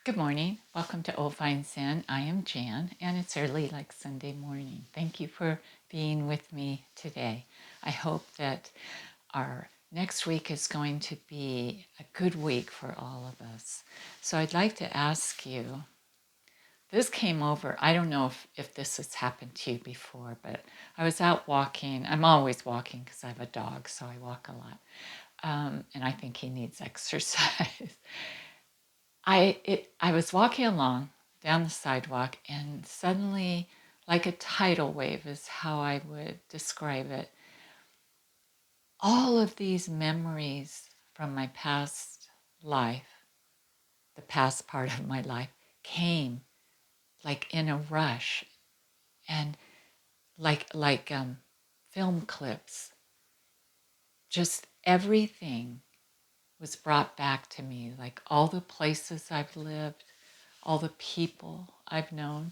Good morning. Welcome to Old Vine Zen. I am Jan, and it's early like Sunday morning. Thank you for being with me today. I hope that our next week is going to be a good week for all of us. So I'd like to ask you, this came over, I don't know if this has happened to you before, but I was out walking. I'm always walking because I have a dog, so I walk a lot. And I think he needs exercise. I was walking along down the sidewalk, and suddenly, like a tidal wave is how I would describe it, all of these memories from my past life, the past part of my life, came like in a rush, and like film clips. Just everything was brought back to me, like all the places I've lived, all the people I've known,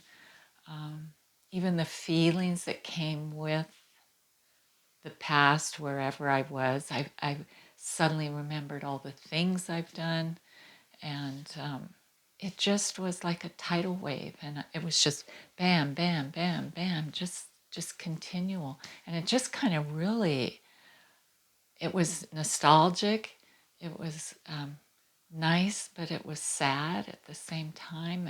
um, even the feelings that came with the past, wherever I was. I suddenly remembered all the things I've done, and it just was like a tidal wave, and it was just bam, bam, bam, bam, just continual, and it just kind of really, it was nostalgic, it was nice, but it was sad at the same time.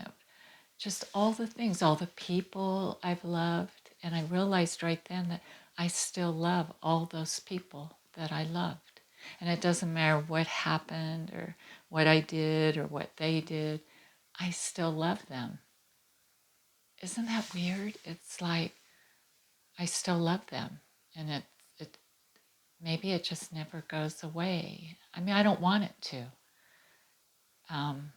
Just all the things, all the people I've loved. And I realized right then that I still love all those people that I loved. And it doesn't matter what happened or what I did or what they did, I still love them. Isn't that weird? It's like I still love them. And it maybe it just never goes away. I mean, I don't want it to. Um,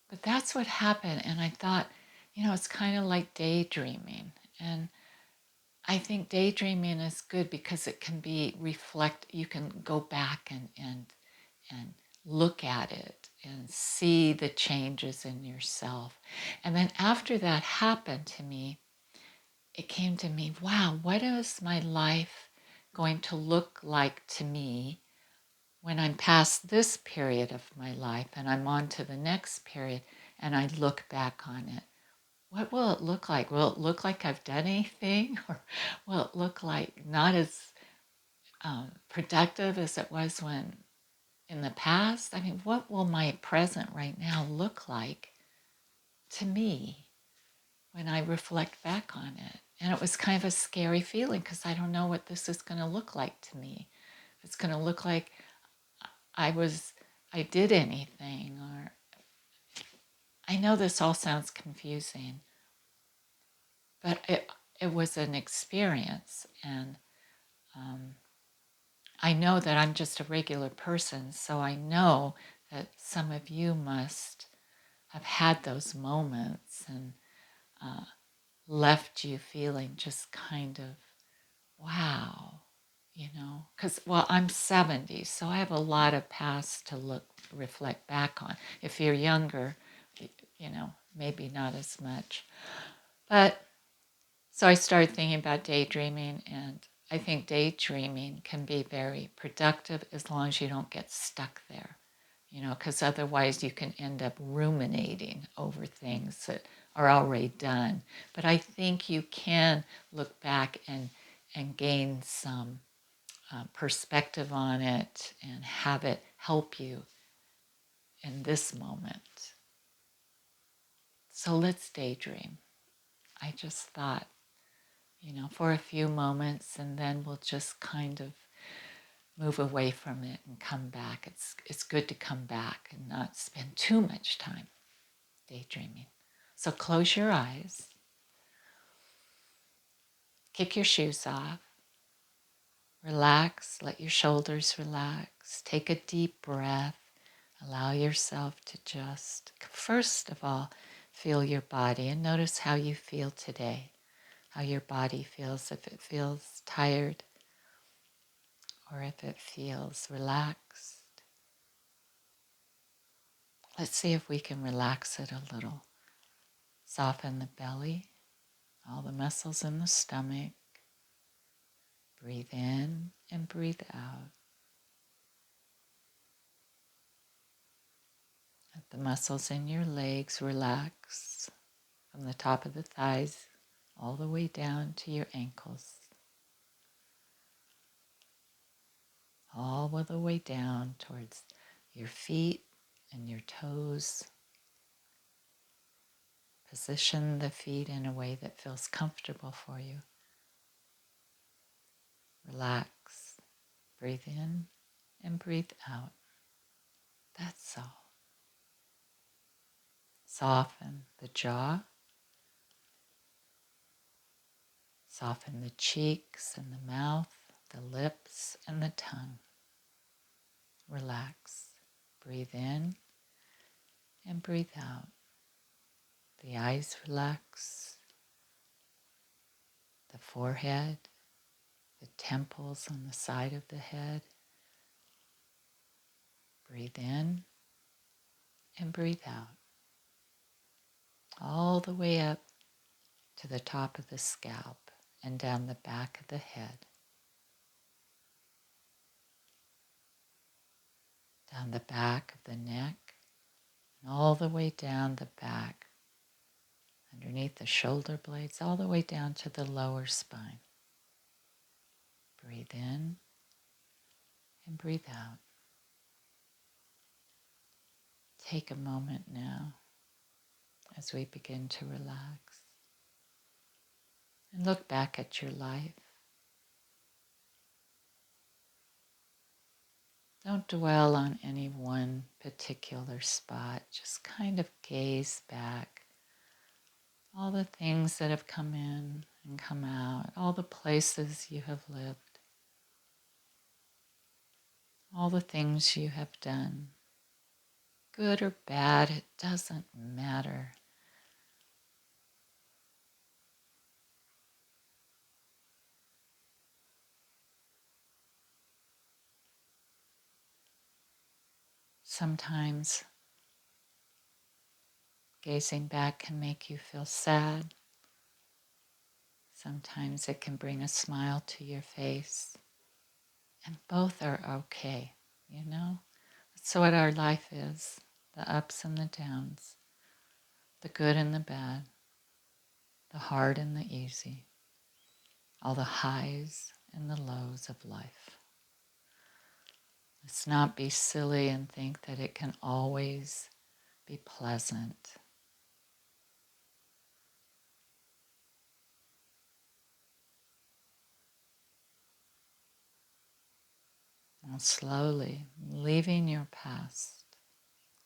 but that's what happened. And I thought, it's kind of like daydreaming. And I think daydreaming is good because it can be reflect. You can go back and look at it and see the changes in yourself. And then after that happened to me, it came to me, wow, what is my life going to look like to me when I'm past this period of my life and I'm on to the next period and I look back on it? What will it look like? Will it look like I've done anything? Or will it look like not as productive as it was when in the past? I mean, what will my present right now look like to me when I reflect back on it? And it was kind of a scary feeling because I don't know what this is going to look like to me. If it's going to look like I was, I did anything, or I know this all sounds confusing, but it was an experience. And um, I know that I'm just a regular person, so I know that some of you must have had those moments and uh, left you feeling just kind of, wow, because, well, I'm 70, so I have a lot of past to reflect back on. If you're younger, maybe not as much. But so I started thinking about daydreaming, and I think daydreaming can be very productive as long as you don't get stuck there, because otherwise you can end up ruminating over things that are already done. But I think you can look back and gain some perspective on it and have it help you in this moment. So let's daydream. I just thought, for a few moments, and then we'll just kind of move away from it and come back. It's good to come back and not spend too much time daydreaming. So close your eyes, kick your shoes off, relax, let your shoulders relax, take a deep breath, allow yourself to just, first of all, feel your body and notice how you feel today, how your body feels, if it feels tired, or if it feels relaxed. Let's see if we can relax it a little. Soften the belly, all the muscles in the stomach. Breathe in and breathe out. Let the muscles in your legs relax from the top of the thighs all the way down to your ankles, all the way down towards your feet and your toes. Position the feet in a way that feels comfortable for you. Relax. Breathe in and breathe out. That's all. Soften the jaw. Soften the cheeks and the mouth, the lips and the tongue. Relax. Breathe in and breathe out. The eyes relax. The forehead, the temples on the side of the head. Breathe in and breathe out. All the way up to the top of the scalp and down the back of the head. Down the back of the neck and all the way down the back, underneath the shoulder blades, all the way down to the lower spine. Breathe in and breathe out. Take a moment now as we begin to relax and look back at your life. Don't dwell on any one particular spot. Just kind of gaze back. All the things that have come in and come out, all the places you have lived, all the things you have done. Good or bad, it doesn't matter. Sometimes gazing back can make you feel sad. Sometimes it can bring a smile to your face. And both are okay, you know? That's what our life is, the ups and the downs, the good and the bad, the hard and the easy, all the highs and the lows of life. Let's not be silly and think that it can always be pleasant. And slowly, leaving your past,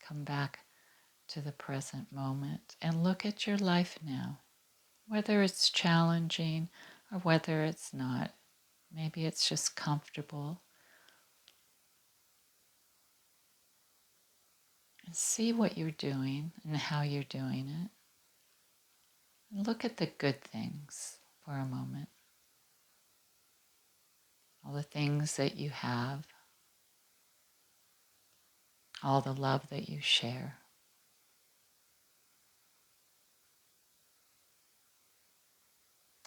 come back to the present moment and look at your life now, whether it's challenging or whether it's not. Maybe it's just comfortable. And see what you're doing and how you're doing it. And look at the good things for a moment. All the things that you have, all the love that you share.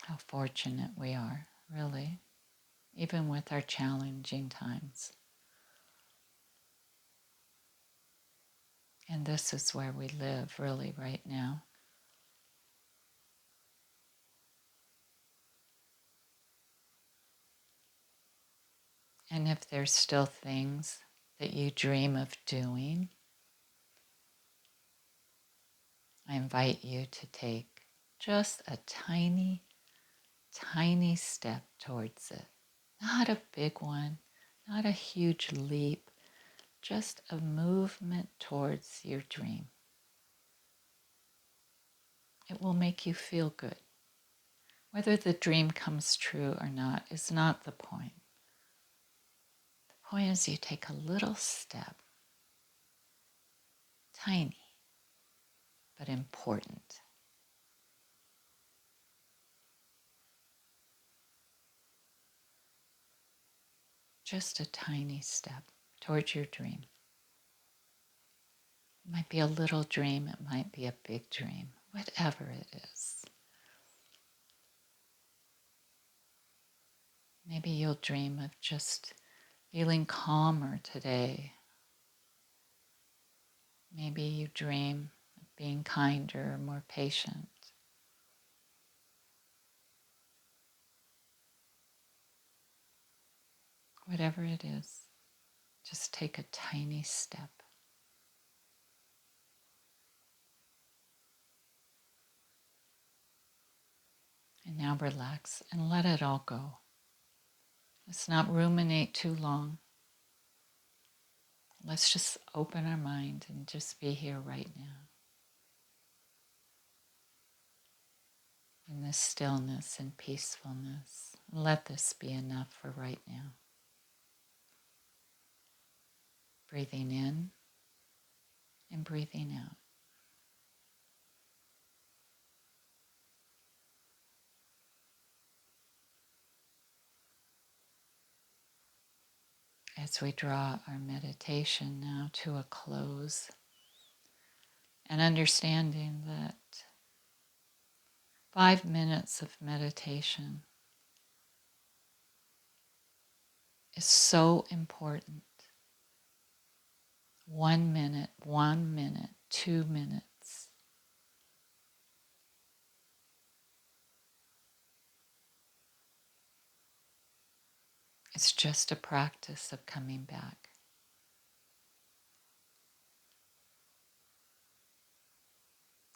How fortunate we are, really, even with our challenging times. And this is where we live, really, right now. And if there's still things that you dream of doing, I invite you to take just a tiny, tiny step towards it. Not a big one, not a huge leap, just a movement towards your dream. It will make you feel good. Whether the dream comes true or not is not the point. The point is you take a little step, tiny, but important. Just a tiny step towards your dream. It might be a little dream, it might be a big dream, whatever it is. Maybe you'll dream of just feeling calmer today, Maybe you dream of being kinder, more patient. Whatever it is, just take a tiny step. And now relax and let it all go. Let's not ruminate too long. Let's just open our mind and just be here right now. In this stillness and peacefulness. Let this be enough for right now. Breathing in and breathing out. As we draw our meditation now to a close, and understanding that 5 minutes of meditation is so important. 1 minute, 2 minutes. It's just a practice of coming back.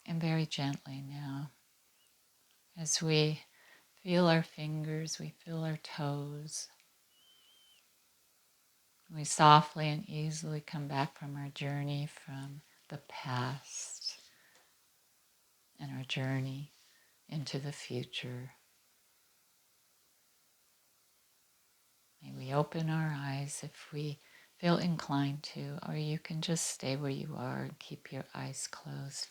And very gently now, as we feel our fingers, we feel our toes, we softly and easily come back from our journey from the past and our journey into the future. May we open our eyes if we feel inclined to, or you can just stay where you are and keep your eyes closed.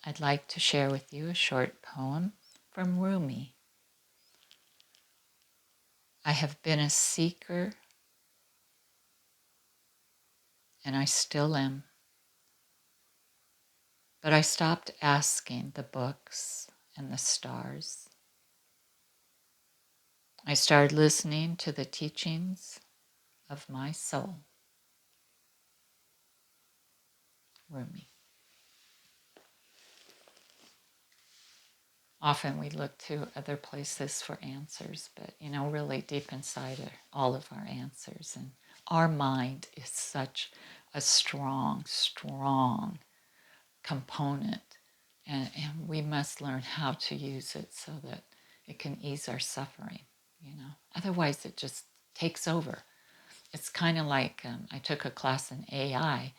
I'd like to share with you a short poem from Rumi. I have been a seeker, and I still am. But I stopped asking the books and the stars. I started listening to the teachings of my soul. Rumi. Often we look to other places for answers, but really deep inside are all of our answers. And our mind is such a strong, strong component. And we must learn how to use it so that it can ease our suffering. Otherwise, it just takes over. It's kind of like I took a class in AI,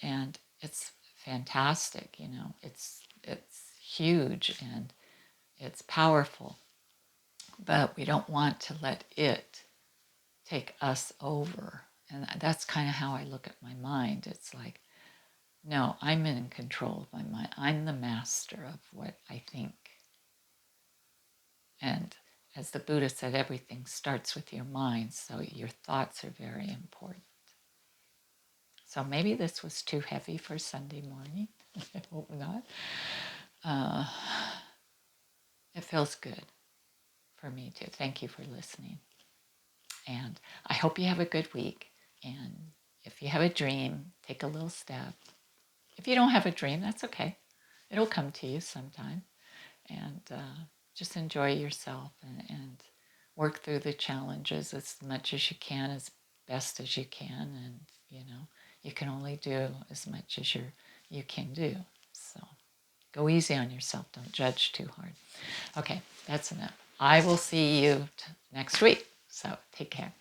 and it's fantastic. It's huge and it's powerful, but we don't want to let it take us over. And that's kind of how I look at my mind. It's like, no, I'm in control of my mind. I'm the master of what I think. And as the Buddha said, everything starts with your mind, so your thoughts are very important. So maybe this was too heavy for Sunday morning. I hope not. Uh, it feels good for me too. Thank you for listening. And I hope you have a good week. And if you have a dream, take a little step. If you don't have a dream, that's okay. It'll come to you sometime. And just enjoy yourself and work through the challenges as much as you can, as best as you can. And, you can only do as much as you can do. So go easy on yourself. Don't judge too hard. Okay, that's enough. I will see you next week. So take care.